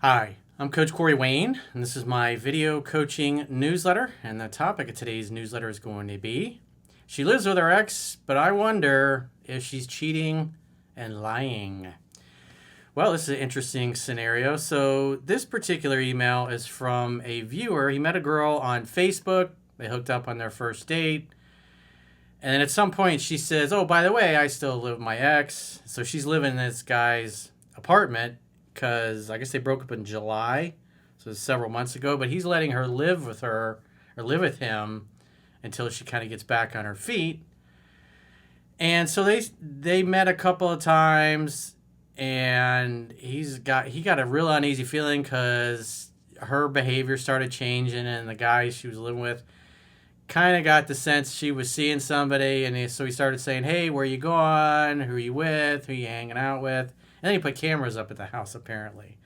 Hi, I'm Coach Corey Wayne, and this is my video coaching newsletter. And the topic of today's newsletter is going to be she lives with her ex, but I wonder if she's cheating and lying. Well, this is an interesting scenario. So, this particular email is from a viewer. He met a girl on Facebook, they hooked up on their first date. And then at some point, she says, "Oh, by the way, I still live with my ex." So, she's living in this guy's apartment because I guess they broke up in July, so it's several months ago. But he's letting her live with her or live with him until she kind of gets back on her feet. And so they met a couple of times, and he got a real uneasy feeling because her behavior started changing, and the guy she was living with kind of got the sense she was seeing somebody, and so he started saying, "Hey, where you going? Who are you with? Who are you hanging out with?" And then he put cameras up at the house, apparently.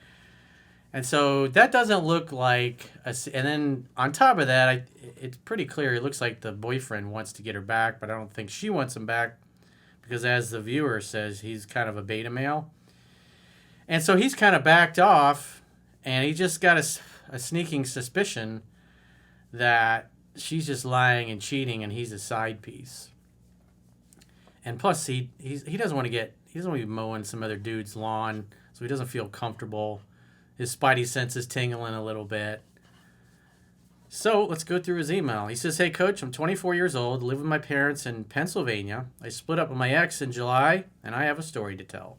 And so that doesn't look like and then on top of that, it's pretty clear it looks like the boyfriend wants to get her back, but I don't think she wants him back because, as the viewer says, he's kind of a beta male. And so he's kind of backed off, and he just got a sneaking suspicion that she's just lying and cheating, and he's a side piece. And plus, he doesn't want to be mowing some other dude's lawn, so he doesn't feel comfortable. His spidey sense is tingling a little bit. So let's go through his email. He says, "Hey, Coach, I'm 24 years old, live with my parents in Pennsylvania. I split up with my ex in July, and I have a story to tell.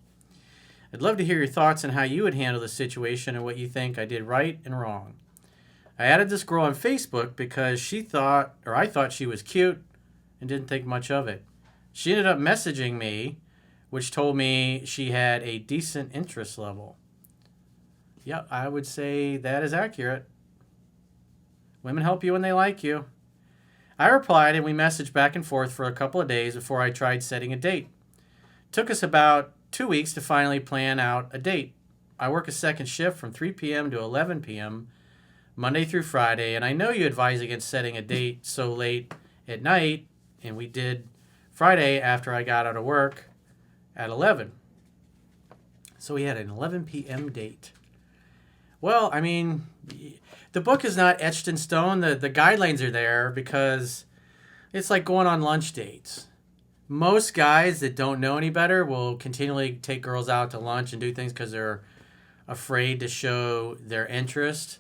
I'd love to hear your thoughts on how you would handle the situation and what you think I did right and wrong. I added this girl on Facebook because I thought she was cute and didn't think much of it. She ended up messaging me, which told me she had a decent interest level." Yeah, I would say that is accurate. Women help you when they like you. I replied, and we messaged back and forth for a couple of days before I tried setting a date. It took us about 2 weeks to finally plan out a date. I work a second shift from 3 p.m. to 11 p.m. Monday through Friday, and I know you advise against setting a date so late at night, and we did Friday after I got out of work at 11. So we had an 11 p.m. date. Well, I mean, the book is not etched in stone. The guidelines are there because it's like going on lunch dates. Most guys that don't know any better will continually take girls out to lunch and do things because they're afraid to show their interest.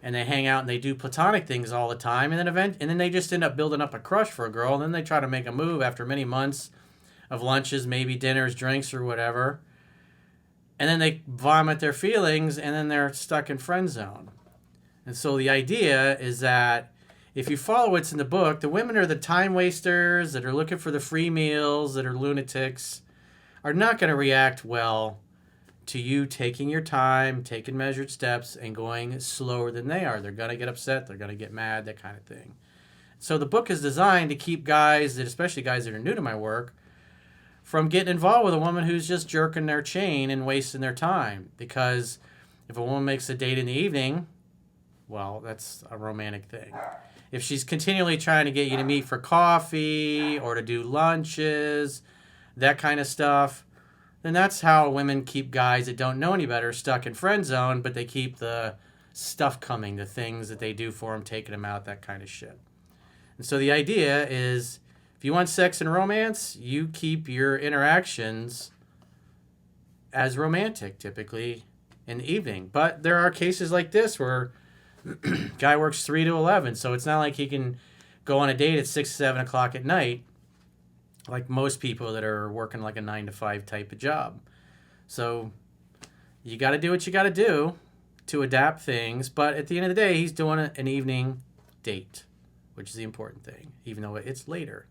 And they hang out and they do platonic things all the time, and then they just end up building up a crush for a girl, and then they try to make a move after many months of lunches, maybe dinners, drinks, or whatever. And then they vomit their feelings, and then they're stuck in friend zone. And so the idea is that if you follow what's in the book, the women are the time wasters that are looking for the free meals, that are lunatics, are not going to react well to you taking your time, taking measured steps, and going slower than they are. They're going to get upset, they're going to get mad, that kind of thing. So the book is designed to keep guys, especially guys that are new to my work, from getting involved with a woman who's just jerking their chain and wasting their time. Because if a woman makes a date in the evening, well, that's a romantic thing. If she's continually trying to get you to meet for coffee or to do lunches, that kind of stuff, then that's how women keep guys that don't know any better stuck in friend zone, but they keep the stuff coming, the things that they do for them, taking them out, that kind of shit. And so the idea is, if you want sex and romance, you keep your interactions as romantic, typically in the evening. But there are cases like this where guy works 3 to 11, so it's not like he can go on a date at 6, 7 o'clock at night, like most people that are working like a 9 to 5 type of job. So you got to do what you got to do to adapt things. But at the end of the day, he's doing an evening date, which is the important thing, even though it's later.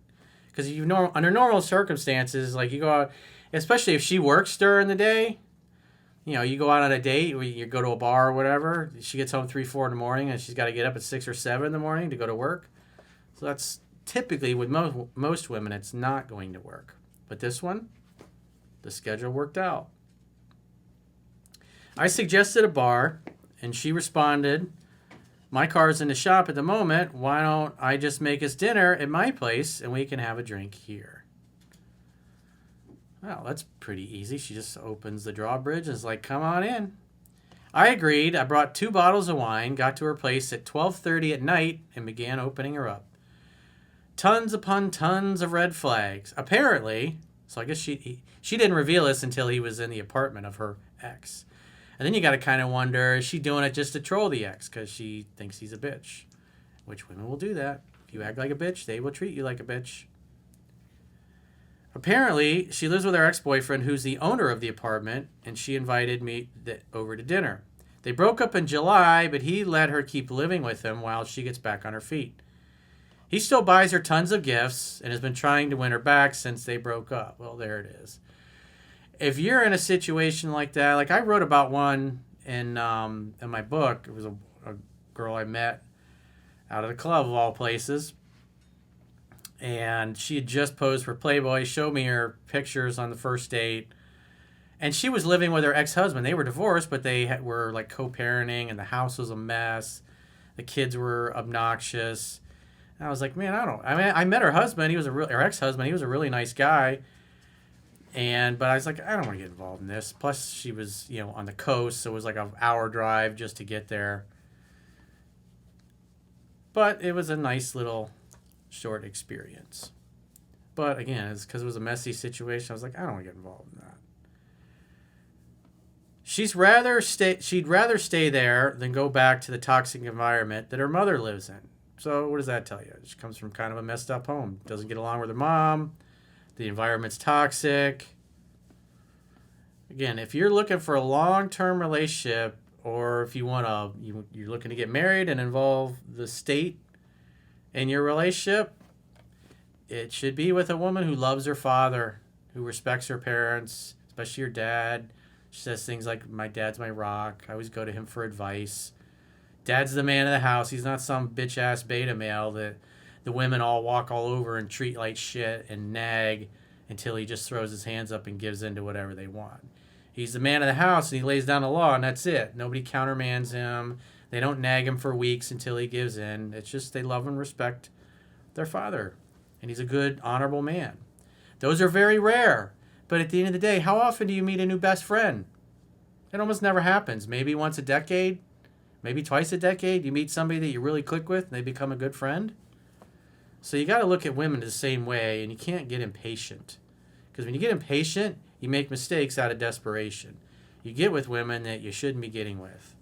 Because under normal circumstances, like you go out, especially if she works during the day, you go out on a date, you go to a bar or whatever, she gets home 3, 4 in the morning, and she's got to get up at 6 or 7 in the morning to go to work. So that's typically, with most women, it's not going to work. But this one, the schedule worked out. I suggested a bar, and she responded, "My car's in the shop at the moment. Why don't I just make us dinner at my place and we can have a drink here?" Well, that's pretty easy. She just opens the drawbridge and is like, "Come on in." I agreed. I brought 2 bottles of wine, got to her place at 12:30 at night, and began opening her up. Tons upon tons of red flags. Apparently, so I guess she didn't reveal this until he was in the apartment of her ex. And then you got to kind of wonder, is she doing it just to troll the ex because she thinks he's a bitch? Which women will do that. If you act like a bitch, they will treat you like a bitch. Apparently, she lives with her ex-boyfriend, who's the owner of the apartment, and she invited me over to dinner. They broke up in July, but he let her keep living with him while she gets back on her feet. He still buys her tons of gifts and has been trying to win her back since they broke up. Well, there it is. If you're in a situation like that, like I wrote about one in my book. It was a girl I met out at a club of all places. And she had just posed for Playboy, showed me her pictures on the first date. And she was living with her ex-husband. They were divorced, but they were like co-parenting, and the house was a mess. The kids were obnoxious. And I was like, man, I met her husband. He was her ex-husband. He was a really nice guy. But I was like, I don't want to get involved in this. Plus, she was, on the coast, so it was like an hour drive just to get there. But it was a nice little short experience. But again, it's because it was a messy situation. I was like, I don't want to get involved in that. She'd rather stay there than go back to the toxic environment that her mother lives in. So what does that tell you? She comes from kind of a messed up home. Doesn't get along with her mom. The environment's toxic. Again, if you're looking for a long-term relationship, or if you're looking to get married and involve the state in your relationship, it should be with a woman who loves her father, who respects her parents, especially your dad. She says things like, my dad's my rock. I always go to him for advice. Dad's the man of the house. He's not some bitch-ass beta male that the women all walk all over and treat like shit and nag until he just throws his hands up and gives in to whatever they want. He's the man of the house, and he lays down the law, and that's it. Nobody countermands him. They don't nag him for weeks until he gives in. It's just they love and respect their father, and he's a good, honorable man. Those are very rare. But at the end of the day, how often do you meet a new best friend? It almost never happens. Maybe once a decade, maybe twice a decade. You meet somebody that you really click with, and they become a good friend. So you got to look at women the same way, and you can't get impatient. Because when you get impatient, you make mistakes out of desperation. You get with women that you shouldn't be getting with.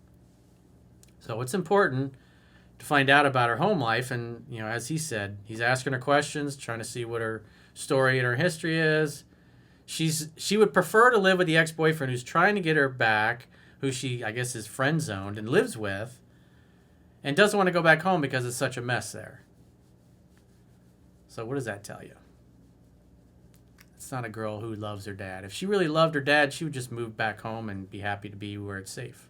So it's important to find out about her home life. And, as he said, he's asking her questions, trying to see what her story and her history is. She would prefer to live with the ex-boyfriend who's trying to get her back, who she, I guess, is friend-zoned and lives with, and doesn't want to go back home because it's such a mess there. So what does that tell you? It's not a girl who loves her dad. If she really loved her dad, she would just move back home and be happy to be where it's safe.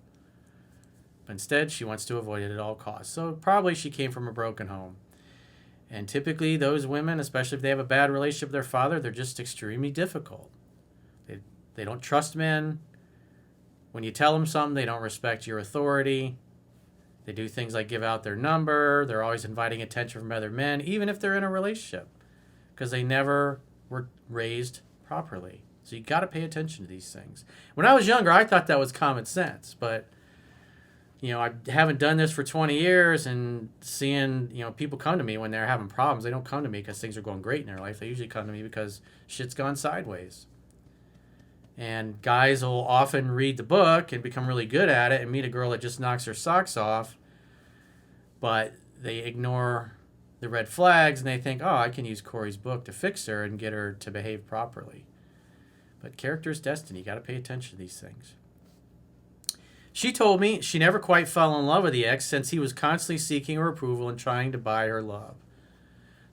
But instead, she wants to avoid it at all costs. So probably she came from a broken home. And typically those women, especially if they have a bad relationship with their father, they're just extremely difficult. They don't trust men. When you tell them something, they don't respect your authority. They do things like give out their number. They're always inviting attention from other men, even if they're in a relationship, because they never were raised properly. So you got to pay attention to these things. When I was younger, I thought that was common sense, but I haven't done this for 20 years, and seeing, people come to me when they're having problems. They don't come to me because things are going great in their life. They usually come to me because shit's gone sideways. And guys will often read the book and become really good at it and meet a girl that just knocks her socks off, but they ignore the red flags and they think, oh, I can use Corey's book to fix her and get her to behave properly. But character is destiny. You got to pay attention to these things. She told me she never quite fell in love with the ex since he was constantly seeking her approval and trying to buy her love.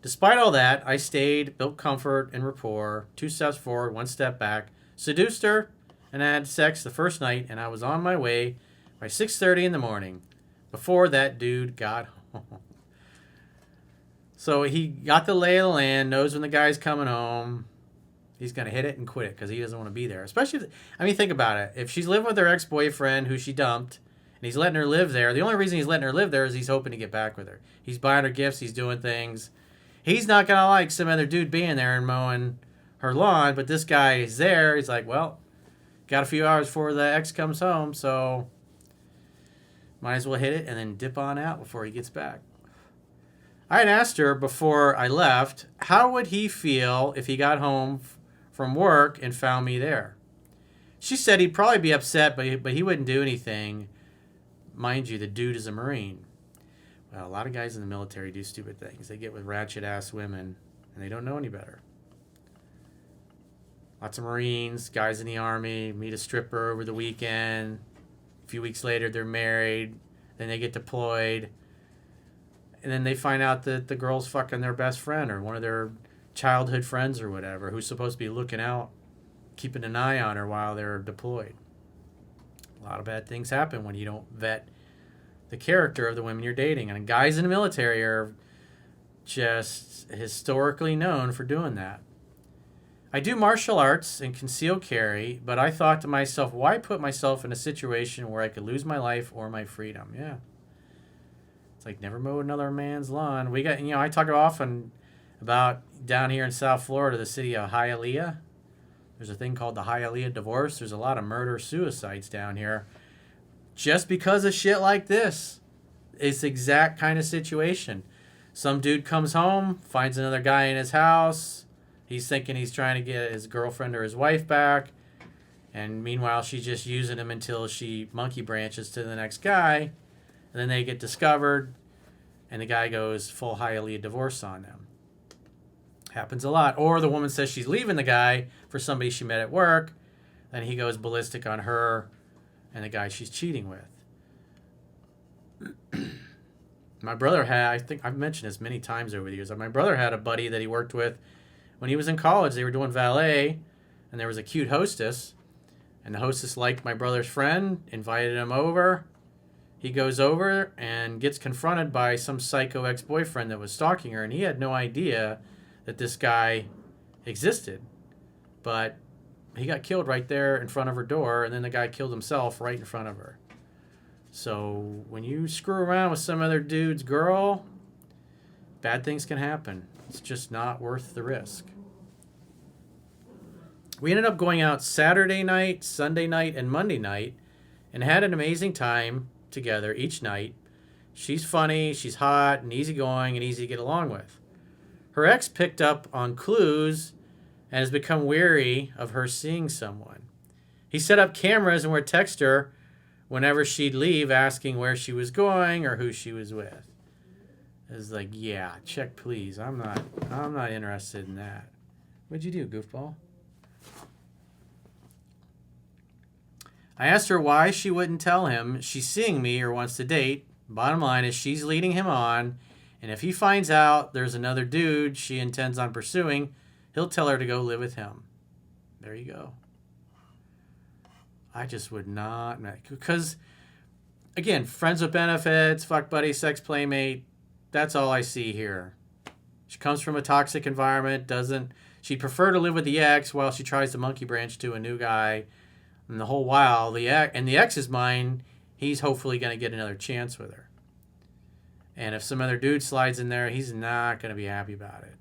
Despite all that, I stayed, built comfort and rapport, 2 steps forward, 1 step back, seduced her, and had sex the first night, and I was on my way by 6:30 in the morning, before that dude got home. So he got the lay of the land, knows when the guy's coming home. He's going to hit it and quit it because he doesn't want to be there. Especially, think about it. If she's living with her ex-boyfriend who she dumped, and he's letting her live there, the only reason he's letting her live there is he's hoping to get back with her. He's buying her gifts. He's doing things. He's not going to like some other dude being there and mowing her lawn, but this guy is there. He's like, well, got a few hours before the ex comes home, so Might as well hit it and then dip on out before he gets back. I had asked her before I left, how would he feel if he got home from work and found me there? She said he'd probably be upset, but he wouldn't do anything. Mind you, the dude is a Marine. Well, a lot of guys in the military do stupid things. They get with ratchet-ass women, and they don't know any better. Lots of Marines, guys in the Army, meet a stripper over the weekend. A few weeks later, they're married. Then they get deployed. And then they find out that the girl's fucking their best friend or one of their childhood friends or whatever, who's supposed to be looking out, keeping an eye on her while they're deployed. A lot of bad things happen when you don't vet the character of the women you're dating. And guys in the military are just historically known for doing that. I do martial arts and concealed carry, but I thought to myself, why put myself in a situation where I could lose my life or my freedom? Yeah. It's like never mow another man's lawn. We got, I talk often about down here in South Florida, the city of Hialeah. There's a thing called the Hialeah divorce. There's a lot of murder-suicides down here just because of shit like this. It's the exact kind of situation. Some dude comes home, finds another guy in his house. He's thinking he's trying to get his girlfriend or his wife back. And meanwhile, she's just using him until she monkey branches to the next guy. And then they get discovered, and the guy goes full Hialeah divorce on them. Happens a lot. Or the woman says she's leaving the guy for somebody she met at work. Then he goes ballistic on her and the guy she's cheating with. My brother had, I think I've mentioned this many times over the years, my brother had a buddy that he worked with when he was in college. They were doing valet, and there was a cute hostess. And the hostess liked my brother's friend, invited him over. He goes over and gets confronted by some psycho ex-boyfriend that was stalking her, and he had no idea that this guy existed. But he got killed right there in front of her door, and then the guy killed himself right in front of her. So when you screw around with some other dude's girl, bad things can happen. It's just not worth the risk. We ended up going out Saturday night, Sunday night, and Monday night, and had an amazing time together each night. She's funny, she's hot, and easygoing, and easy to get along with. Her ex picked up on clues and has become weary of her seeing someone. He set up cameras and would text her whenever she'd leave, asking where she was going or who she was with. It's like, yeah, check please. I'm not interested in that. What'd you do, goofball? I asked her why she wouldn't tell him she's seeing me or wants to date. Bottom line is she's leading him on, and if he finds out there's another dude she intends on pursuing, he'll tell her to go live with him. There you go. I just would not, because, again, friends with benefits, fuck buddy, sex playmate, that's all I see here. She comes from a toxic environment, she'd prefer to live with the ex while she tries to monkey branch to a new guy. And the whole while, the ex's mind, he's hopefully going to get another chance with her. And if some other dude slides in there, he's not going to be happy about it.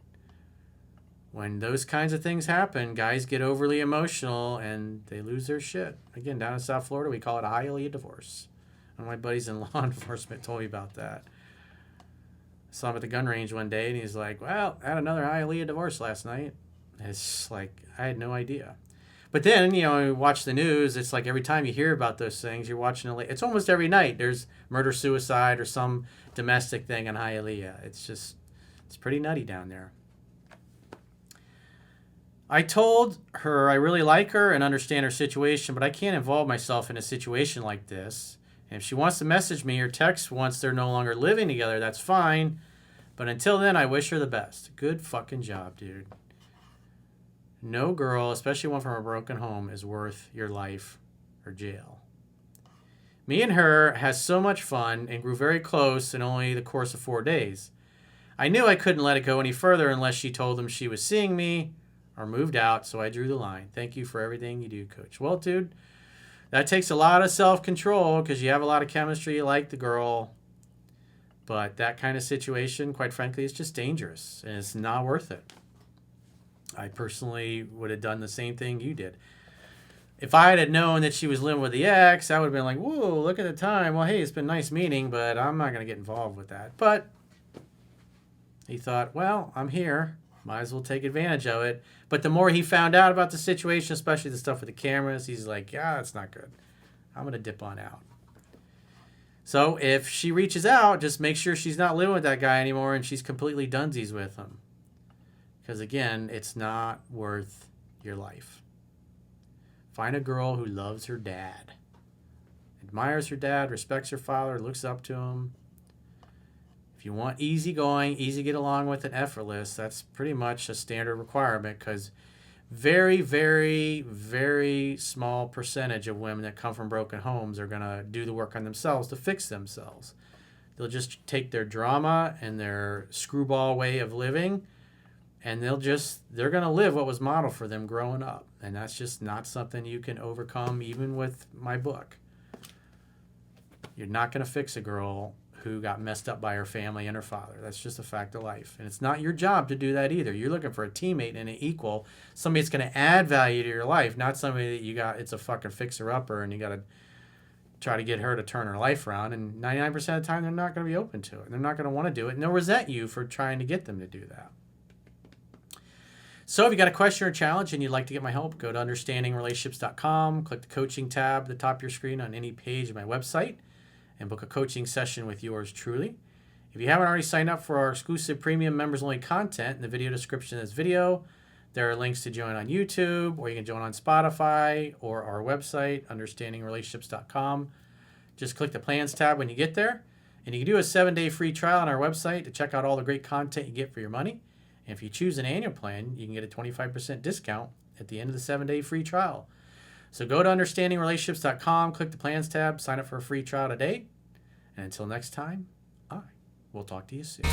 When those kinds of things happen, guys get overly emotional and they lose their shit. Again, down in South Florida, we call it a Hialeah divorce. One of my buddies in law enforcement told me about that. I saw him at the gun range one day, and he's like, well, I had another Hialeah divorce last night. It's like, I had no idea. But then, you watch the news, it's like every time you hear about those things, you're watching it's almost every night. There's murder-suicide or some domestic thing in Hialeah. It's pretty nutty down there. I told her I really like her and understand her situation, but I can't involve myself in a situation like this. And if she wants to message me or text once they're no longer living together, that's fine. But until then, I wish her the best. Good fucking job, dude. No girl, especially one from a broken home, is worth your life or jail. Me and her had so much fun and grew very close in only the course of 4 days. I knew I couldn't let it go any further unless she told them she was seeing me or moved out, so I drew the line. Thank you for everything you do, Coach. Well, dude, that takes a lot of self-control because you have a lot of chemistry, you like the girl. But that kind of situation, quite frankly, is just dangerous, and it's not worth it. I personally would have done the same thing you did. If I had known that she was living with the ex, I would have been like, whoa, look at the time. Well, hey, it's been nice meeting, but I'm not going to get involved with that. But he thought, well, I'm here. Might as well take advantage of it. But the more he found out about the situation, especially the stuff with the cameras, he's like, yeah, that's not good. I'm going to dip on out. So if she reaches out, just make sure she's not living with that guy anymore and she's completely dunsies with him. Because again, it's not worth your life. Find a girl who loves her dad, admires her dad, respects her father, looks up to him. If you want easygoing, easy to get along with, and effortless, that's pretty much a standard requirement, because very, very, very small percentage of women that come from broken homes are going to do the work on themselves to fix themselves. They'll just take their drama and their screwball way of living, and they're going to live what was modeled for them growing up. And that's just not something you can overcome, even with my book. You're not going to fix a girl who got messed up by her family and her father. That's just a fact of life. And it's not your job to do that either. You're looking for a teammate and an equal, somebody that's going to add value to your life, not somebody that it's a fucking fixer-upper and you got to try to get her to turn her life around. And 99% of the time, they're not going to be open to it. They're not going to want to do it, and they'll resent you for trying to get them to do that. So if you got a question or challenge and you'd like to get my help, go to understandingrelationships.com, click the coaching tab at the top of your screen on any page of my website, and book a coaching session with yours truly. If you haven't already signed up for our exclusive premium members-only content, in the video description of this video, there are links to join on YouTube, or you can join on Spotify, or our website, understandingrelationships.com. Just click the plans tab when you get there, and you can do a 7-day free trial on our website to check out all the great content you get for your money. And if you choose an annual plan, you can get a 25% discount at the end of the 7-day free trial. So go to understandingrelationships.com, click the plans tab, sign up for a free trial today. And until next time, I will talk to you soon.